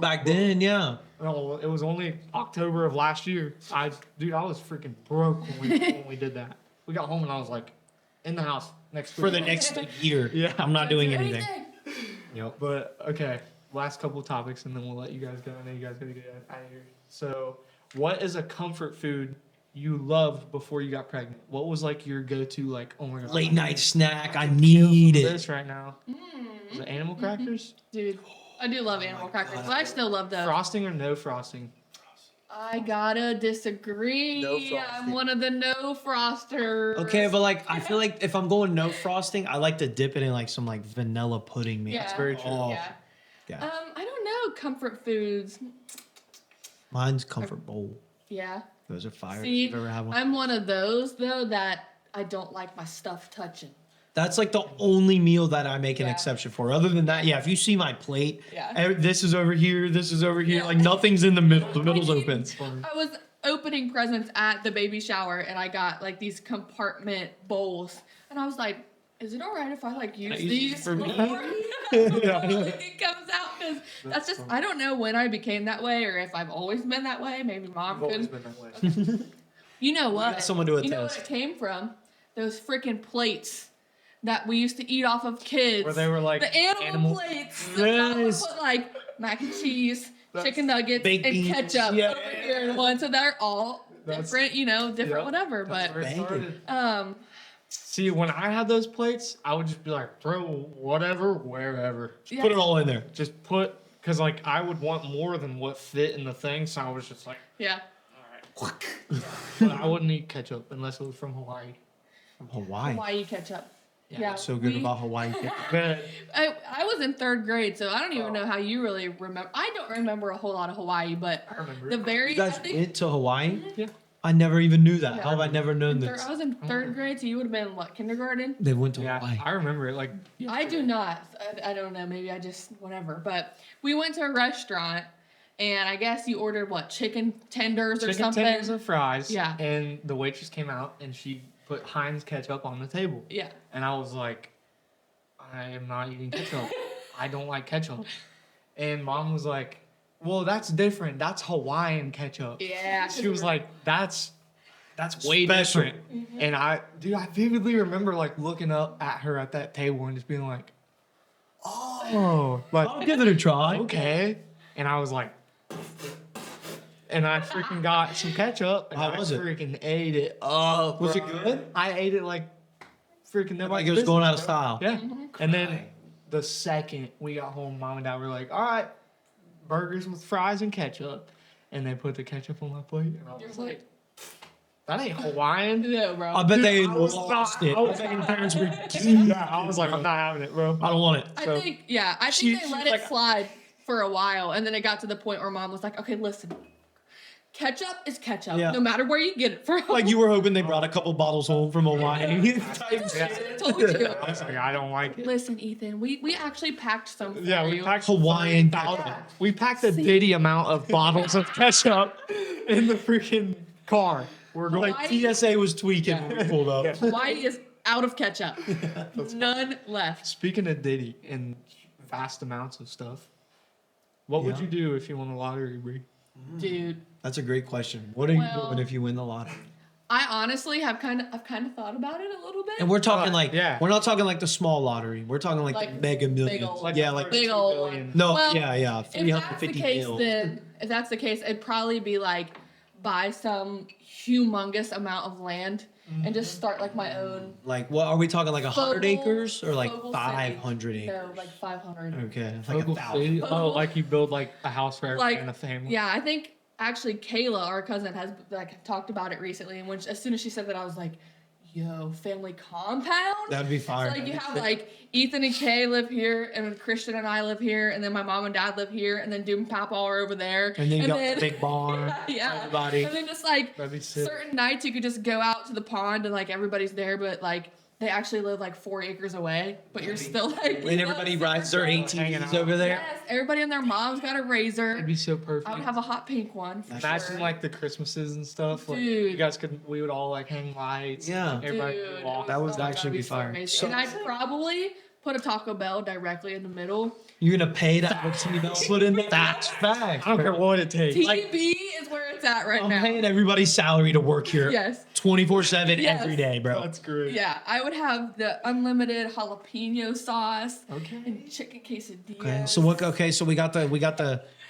Back then, yeah. oh, it was only October of last year. I was freaking broke when we did that. We got home and I was like, in the house, next For the week. next year. Yeah. I'm not doing anything. Yep. But okay, last couple of topics, and then we'll let you guys go. I know you guys gotta get out of here. So, what is a comfort food you loved before you got pregnant? What was like your go-to, like, oh my god, Late night snack. I need it. this right now? Is it animal crackers? Dude, I do love animal crackers, but I still love those. Frosting or no frosting? I gotta disagree. No frosting. I'm one of the no frosters. Okay, but like I feel like if I'm going no frosting, I like to dip it in like some like vanilla pudding mix. Yeah. Very true. Oh, Yeah. yeah. I don't know comfort foods. Mine's comfort bowl. Yeah. Those are fire. if See, you've ever had one. I'm one of those though that I don't like my stuff touching. That's like the only meal that I make an Yeah. exception for. Other than that, yeah, if you see my plate, Yeah. this is over here, this is over here. Yeah. Like nothing's in the middle. The middle's open. I was opening presents at the baby shower and I got like these compartment bowls and I was like, is it all right if I like use use these these for me? before it comes out? Because that's just, I don't know when I became that way or if I've always been that way. Maybe mom I've always could. been that way. You know what? got someone to You know where attest. it came from? Those freaking plates that we used to eat off of kids. Where they were like the animal plates. The mom would Yes. put like mac and cheese, That's- chicken nuggets, Baked and beans. ketchup Yeah. over here in one. So they're all That's- different, different Yep. whatever. That's But where it Banging. started. See, when I had those plates, I would just be like, throw whatever, wherever. yeah. Put it all in there. Just put, because like I would want more than what fit in the thing, so I was just like, Yeah. all right. But I wouldn't eat ketchup unless it was from Hawaii. From Hawaii. Hawaii ketchup. Yeah, Yeah. What's so good we- about Hawaii? But I was in 3rd grade, so I don't even Oh. know how you really remember. I don't remember a whole lot of Hawaii, but I remember. the very You guys I think- went to Hawaii? Yeah. I never even knew that. Yeah. How have I never known this? I was in 3rd grade, so you would have been what, kindergarten? They went to Yeah, Hawaii. I remember it. Like, I do not. I don't know. Maybe I just whatever. But we went to a restaurant, and I guess you ordered what, chicken tenders or chicken something. tenders and fries. Yeah. And the waitress came out and she put Heinz ketchup on the table. Yeah. And I was like, I am not eating ketchup. I don't like ketchup. And mom was like, well, that's different. That's Hawaiian ketchup. Yeah. She was like, that's way Special. different. And I vividly remember like looking up at her at that table and just being like, oh, like, I'll give it a try. okay. And I was like, and I freaking got some ketchup and How I was it? freaking ate it up. Was it bro. good? I ate it like freaking nobody. Like it was going out of style. Yeah. And then the second we got home, mom and dad were like, all right, burgers with fries and ketchup. And they put the ketchup on my plate. And I was like, that ain't Hawaiian. No, bro. I bet they I was lost not- it. I was I bet your not- parents were. Yeah, I was like, I'm not having it, bro. I don't want it. I so- think I She- think they she let was it like- slide for a while, and then it got to the point where mom was like, "Okay, listen, ketchup is ketchup, Yeah. no matter where you get it from." Like you were hoping they brought a couple bottles home from Hawaii. I told you. I was like, I don't like it. Listen, Ethan, we actually packed some. Yeah, for we you. packed Hawaiian bottles. ketchup. We packed a Diddy amount of bottles of ketchup in the freaking car. We're going. Like TSA was tweaking when we pulled up. Hawaii is out of ketchup. None left. Speaking of Diddy and vast amounts of stuff, what would Yeah. you do if you won the lottery, Bree? Dude, That's a great question. What are you Well- doing if you win the lottery? I honestly have kind of thought about it a little bit. And we're talking like, yeah. we're not talking like the small lottery. We're talking like, Like mega millions. old- yeah, like big old one. no, Well, yeah, If 350 that's the case, mil. then if that's the case, it'd probably be like buy some humongous amount of land and just start like my own. Like, what are we talking? Like 100 Fogle- acres or like Fogle 500 City. acres? No, like 500. Okay, like Fogle 1,000. City? Oh, like you build like a house for everyone Like, in a family. Yeah, I think actually Kayla, our cousin, has like talked about it recently, and as soon as she said that, I was like, "Yo, family compound." That'd be fire. So like you have like Ethan and Kay live here, and then Christian and I live here, and then my mom and dad live here, and then Doom and Papa are over there. and then you got the big barn. yeah, everybody. And then just like That'd be sick. certain nights you could just go out to the pond and like everybody's there, but like they actually live like 4 acres away, but you're still like. And everybody rides their Hanging ATVs out. over there. Yes, everybody and their mom's got a razor. It'd be so perfect. I would have a hot pink one. For Imagine sure. like the Christmases and stuff. Like, Dude. you guys could. We would all like hang lights. Yeah. Everybody Dude, could walk. That would oh my God, actually it'd be so fire. amazing. So- and I'd probably put a Taco Bell directly in the middle. You're gonna pay to have a T-Bell put in there? That's fact. I don't care what it takes. TB is where it's at right I'm now. paying everybody's salary to work here Yes. 24/7 Yes. every day, bro. That's great. Yeah, I would have the unlimited jalapeno sauce Okay. and chicken quesadillas. Okay, so what? Okay, so we got the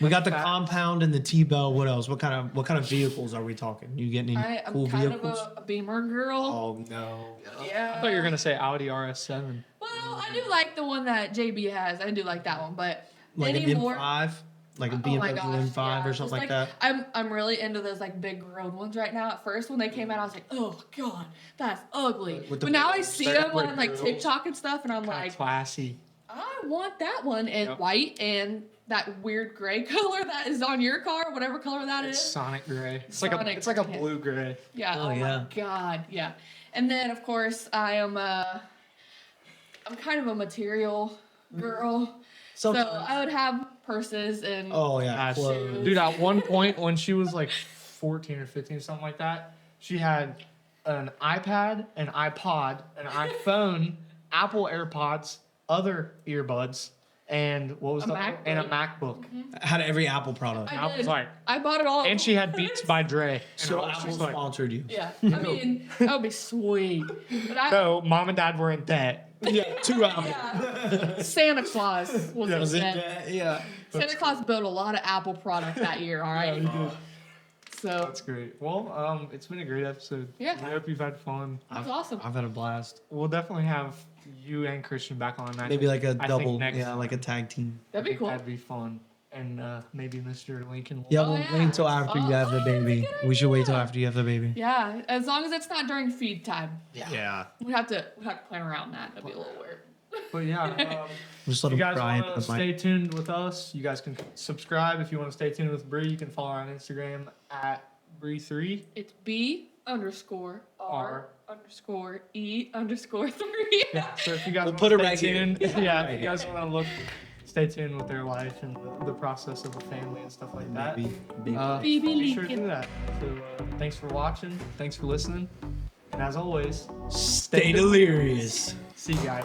compound and the T-Bell. What else? What kind of vehicles are we talking? You getting any I'm cool kind vehicles? of a Beamer girl. Oh no. Yeah. I thought you were gonna say Audi RS7. Well, I do like the one that JB has. I do like that one, but Like an anymore. M5, like a Oh my BMW gosh, M5 yeah, or just something like that. I'm really into those like big road ones right now. At first, when they came out, I was like, oh god, that's ugly. With the But now I big see separate them on like grills. TikTok and stuff, and I'm Kinda like, classy. I want that one in Yep. white and that weird gray color that is on your car, whatever color that It's is. Sonic gray. It's Sonic like a gray. blue gray. Yeah. Oh, Oh, yeah. my god. Yeah. And then of course I'm kind of a material girl, so Sometimes. I would have purses and Oh yeah, That's- clothes. Dude, at one point when she was like 14 or 15, something like that, she had an iPad, an iPod, an iPhone, Apple AirPods, other earbuds, and what was A the MacBook. and a MacBook. Had every Apple product. I And I was did. like, I bought it all. and she had Beats by Dre. And So I was Apple just like, sponsored you. Yeah. I mean, that would be sweet. But I, so mom and dad were in debt. Yeah, 2 Apple. yeah. Santa Claus was Yeah, in Was it debt. that? Yeah. Santa Claus built a lot of Apple product that year. All right. So That's great. Well, it's been a great episode. Yeah. I hope you've had fun. that's awesome. I've had a blast. We'll definitely have you and Christian back on. Maybe like a I think double, next yeah, like a tag team. That'd be think cool. That'd be fun. And maybe Mr. Lincoln will. Yeah, Oh, we'll yeah. wait until after you have the Oh, that's a baby. good We should wait till idea. after you have the baby. Yeah, as long as it's not during feed time. Yeah. We have to plan around that. That'd be a little weird. But yeah, Just if let you him guys cry want into to the mic. stay tuned with us, you guys can subscribe. If you want to stay tuned with Bree, you can follow her on Instagram at Bree3. It's B_R_E_3. Yeah. So if you guys We'll want put to it stay right here. tuned, yeah, if Right you guys want to look, stay tuned with their life and the process of a family and stuff like that. Baby, baby. Baby Be sure to Lincoln. do that. So thanks for watching. Thanks for listening. And as always, Stay delirious. see you guys.